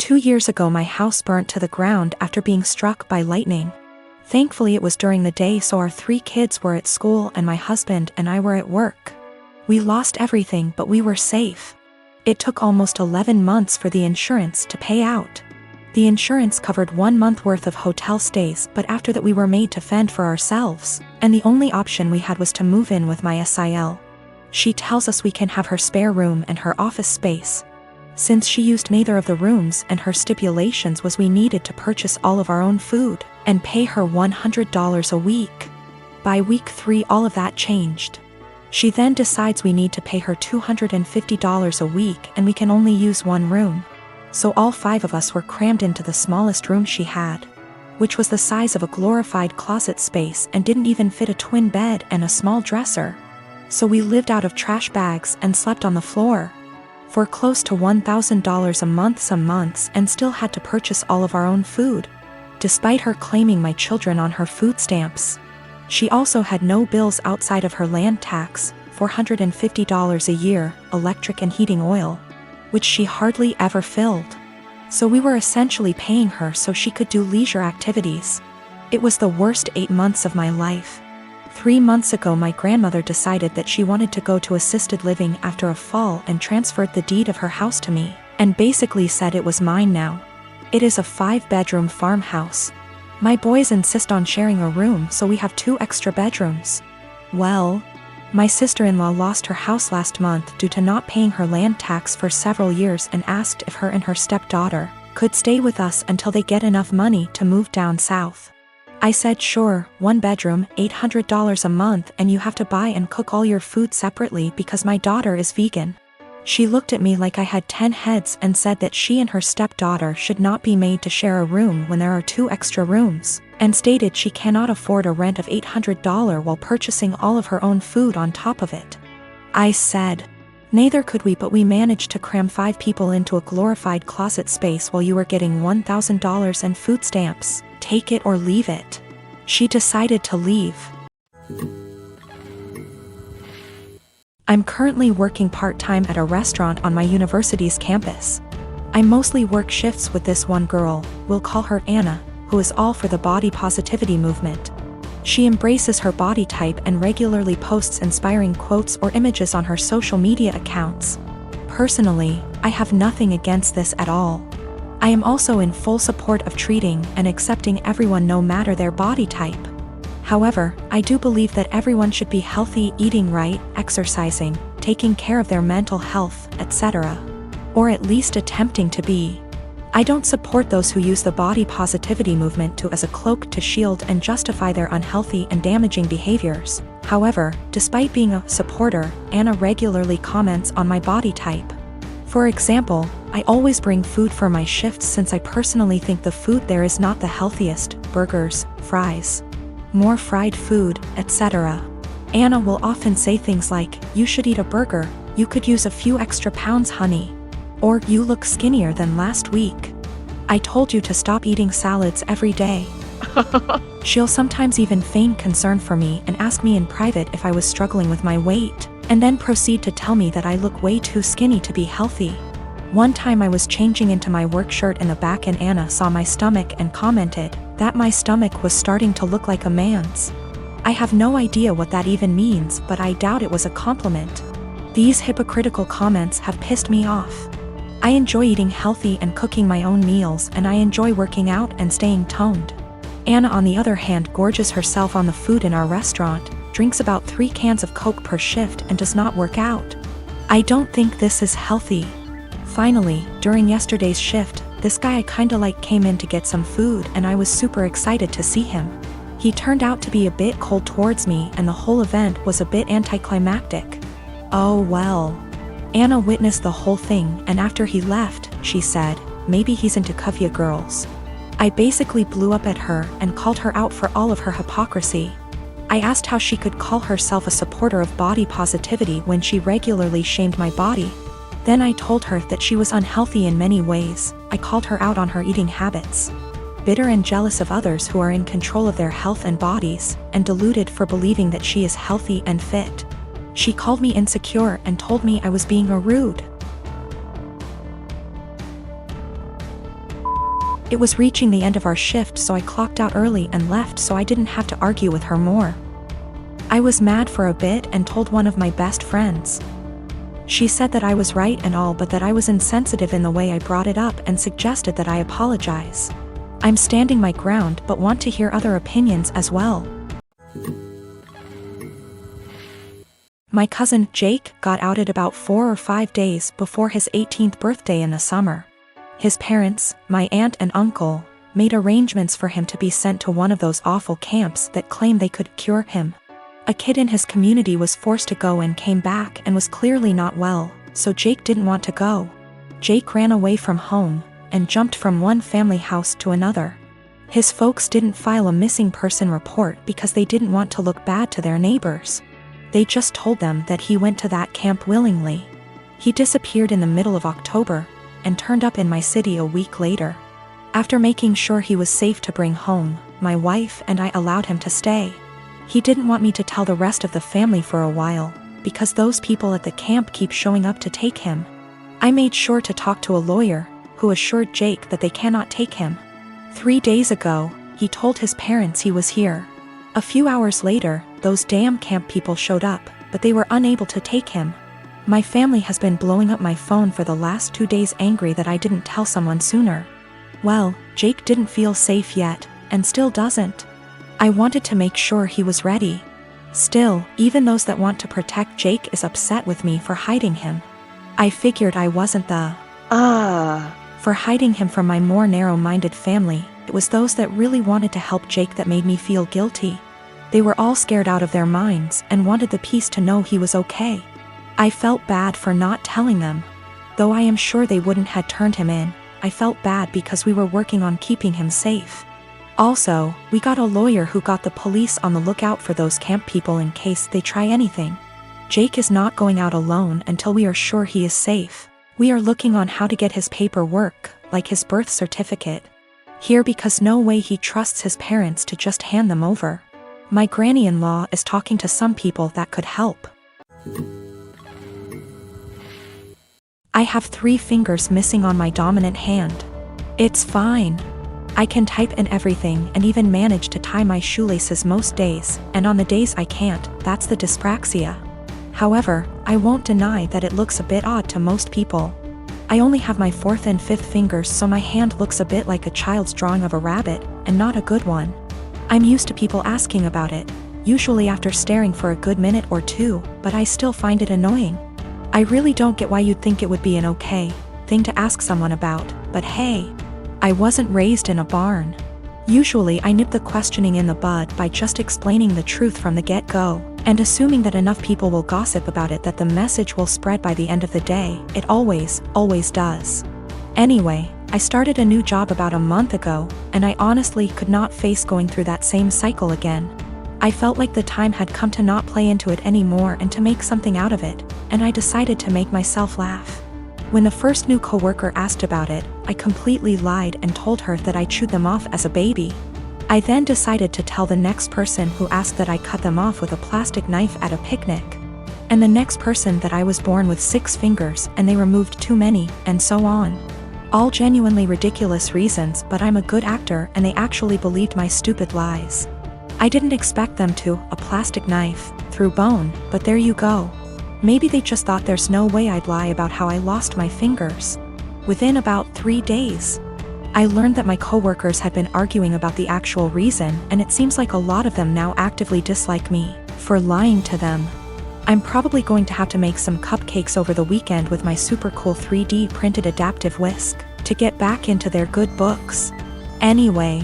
2 years ago my house burnt to the ground after being struck by lightning. Thankfully it was during the day, so our 3 kids were at school and my husband and I were at work. We lost everything, but we were safe. It took almost 11 months for the insurance to pay out. The insurance covered 1 month worth of hotel stays, but after that we were made to fend for ourselves, and the only option we had was to move in with my SIL. She tells us we can have her spare room and her office space. Since she used neither of the rooms, and her stipulations was we needed to purchase all of our own food and pay her $100 a week. By week 3 all of that changed. She then decides we need to pay her $250 a week and we can only use 1 room. So all 5 of us were crammed into the smallest room she had, which was the size of a glorified closet space and didn't even fit a twin bed and a small dresser. So we lived out of trash bags and slept on the floor for close to $1,000 a month some months, and still had to purchase all of our own food, despite her claiming my children on her food stamps. She also had no bills outside of her land tax, $450 a year, electric and heating oil, which she hardly ever filled. So we were essentially paying her so she could do leisure activities. It was the worst 8 months of my life. 3 months ago my grandmother decided that she wanted to go to assisted living after a fall and transferred the deed of her house to me, and basically said it was mine now. It is a 5-bedroom farmhouse. My boys insist on sharing a room, so we have 2 extra bedrooms. Well, my sister-in-law lost her house last month due to not paying her land tax for several years and asked if her and her stepdaughter could stay with us until they get enough money to move down south. I said sure, 1 bedroom, $800 a month, and you have to buy and cook all your food separately because my daughter is vegan. She looked at me like I had 10 heads and said that she and her stepdaughter should not be made to share a room when there are 2 extra rooms, and stated she cannot afford a rent of $800 while purchasing all of her own food on top of it. I said, neither could we, but we managed to cram 5 people into a glorified closet space while you were getting $1,000 and food stamps. Take it or leave it. She decided to leave. I'm currently working part-time at a restaurant on my university's campus. I mostly work shifts with this one girl, we'll call her Anna, who is all for the body positivity movement. She embraces her body type and regularly posts inspiring quotes or images on her social media accounts. Personally, I have nothing against this at all. I am also in full support of treating and accepting everyone no matter their body type. However, I do believe that everyone should be healthy, eating right, exercising, taking care of their mental health, etc. Or at least attempting to be. I don't support those who use the body positivity movement as a cloak to shield and justify their unhealthy and damaging behaviors. However, despite being a supporter, Anna regularly comments on my body type. For example, I always bring food for my shifts since I personally think the food there is not the healthiest: burgers, fries, more fried food, etc. Anna will often say things like, "You should eat a burger, you could use a few extra pounds, honey," or "You look skinnier than last week. I told you to stop eating salads every day." She'll sometimes even feign concern for me and ask me in private if I was struggling with my weight, and then proceed to tell me that I look way too skinny to be healthy. One time I was changing into my work shirt in the back and Anna saw my stomach and commented that my stomach was starting to look like a man's. I have no idea what that even means, but I doubt it was a compliment. These hypocritical comments have pissed me off. I enjoy eating healthy and cooking my own meals, and I enjoy working out and staying toned. Anna, on the other hand, gorges herself on the food in our restaurant, drinks about 3 cans of Coke per shift, and does not work out. I don't think this is healthy. Finally, during yesterday's shift, this guy I kinda like came in to get some food, and I was super excited to see him. He turned out to be a bit cold towards me, and the whole event was a bit anticlimactic. Oh well. Anna witnessed the whole thing, and after he left, she said, maybe he's into Kuvya girls. I basically blew up at her and called her out for all of her hypocrisy. I asked how she could call herself a supporter of body positivity when she regularly shamed my body. Then I told her that she was unhealthy in many ways. I called her out on her eating habits. Bitter and jealous of others who are in control of their health and bodies, and deluded for believing that she is healthy and fit. She called me insecure and told me I was being rude. It was reaching the end of our shift, so I clocked out early and left so I didn't have to argue with her more. I was mad for a bit and told one of my best friends. She said that I was right and all, but that I was insensitive in the way I brought it up and suggested that I apologize. I'm standing my ground but want to hear other opinions as well. My cousin Jake got outed about 4 or 5 days before his 18th birthday in the summer. His parents, my aunt and uncle, made arrangements for him to be sent to one of those awful camps that claim they could cure him. A kid in his community was forced to go and came back and was clearly not well, so Jake didn't want to go. Jake ran away from home and jumped from one family house to another. His folks didn't file a missing person report because they didn't want to look bad to their neighbors. They just told them that he went to that camp willingly. He disappeared in the middle of October and turned up in my city a week later. After making sure he was safe to bring home, my wife and I allowed him to stay. He didn't want me to tell the rest of the family for a while, because those people at the camp keep showing up to take him. I made sure to talk to a lawyer, who assured Jake that they cannot take him. 3 days ago, he told his parents he was here. A few hours later, those damn camp people showed up, but they were unable to take him. My family has been blowing up my phone for the last 2 days, angry that I didn't tell someone sooner. Well, Jake didn't feel safe yet, and still doesn't. I wanted to make sure he was ready. Still, even those that want to protect Jake is upset with me for hiding him. I figured I wasn't the for hiding him from my more narrow-minded family. It was those that really wanted to help Jake that made me feel guilty. They were all scared out of their minds and wanted the peace to know he was okay. I felt bad for not telling them. Though I am sure they wouldn't have turned him in, I felt bad because we were working on keeping him safe. Also, we got a lawyer who got the police on the lookout for those camp people in case they try anything. Jake is not going out alone until we are sure he is safe. We are looking on how to get his paperwork, like his birth certificate, here because no way he trusts his parents to just hand them over. My granny-in-law is talking to some people that could help. I have 3 fingers missing on my dominant hand. It's fine. I can type and everything and even manage to tie my shoelaces most days, and on the days I can't, that's the dyspraxia. However, I won't deny that it looks a bit odd to most people. I only have my 4th and 5th fingers, so my hand looks a bit like a child's drawing of a rabbit, and not a good one. I'm used to people asking about it, usually after staring for a good minute or 2, but I still find it annoying. I really don't get why you'd think it would be an okay thing to ask someone about, but hey, I wasn't raised in a barn. Usually I nip the questioning in the bud by just explaining the truth from the get-go, and assuming that enough people will gossip about it that the message will spread by the end of the day. It always does. Anyway, I started a new job about a month ago, and I honestly could not face going through that same cycle again. I felt like the time had come to not play into it anymore and to make something out of it, and I decided to make myself laugh. When the first new coworker asked about it, I completely lied and told her that I chewed them off as a baby. I then decided to tell the next person who asked that I cut them off with a plastic knife at a picnic. And the next person that I was born with 6 fingers and they removed too many, and so on. All genuinely ridiculous reasons, but I'm a good actor and they actually believed my stupid lies. I didn't expect them to, a plastic knife, through bone, but there you go. Maybe they just thought there's no way I'd lie about how I lost my fingers. Within about 3 days, I learned that my coworkers had been arguing about the actual reason, and it seems like a lot of them now actively dislike me for lying to them. I'm probably going to have to make some cupcakes over the weekend with my super cool 3D printed adaptive whisk to get back into their good books. Anyway,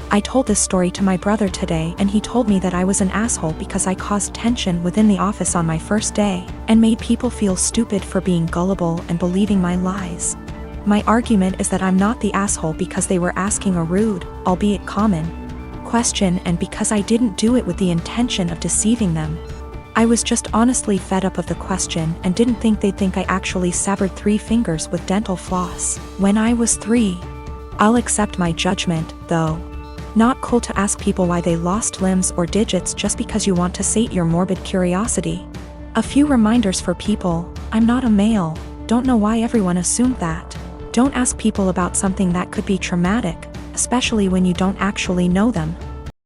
I told this story to my brother today, and he told me that I was an asshole because I caused tension within the office on my first day and made people feel stupid for being gullible and believing my lies. My argument is that I'm not the asshole because they were asking a rude, albeit common, question, and because I didn't do it with the intention of deceiving them. I was just honestly fed up of the question and didn't think they'd think I actually severed 3 fingers with dental floss when I was 3. I'll accept my judgment, though. Not cool to ask people why they lost limbs or digits just because you want to sate your morbid curiosity. A few reminders for people: I'm not a male. Don't know why everyone assumed that. Don't ask people about something that could be traumatic, especially when you don't actually know them.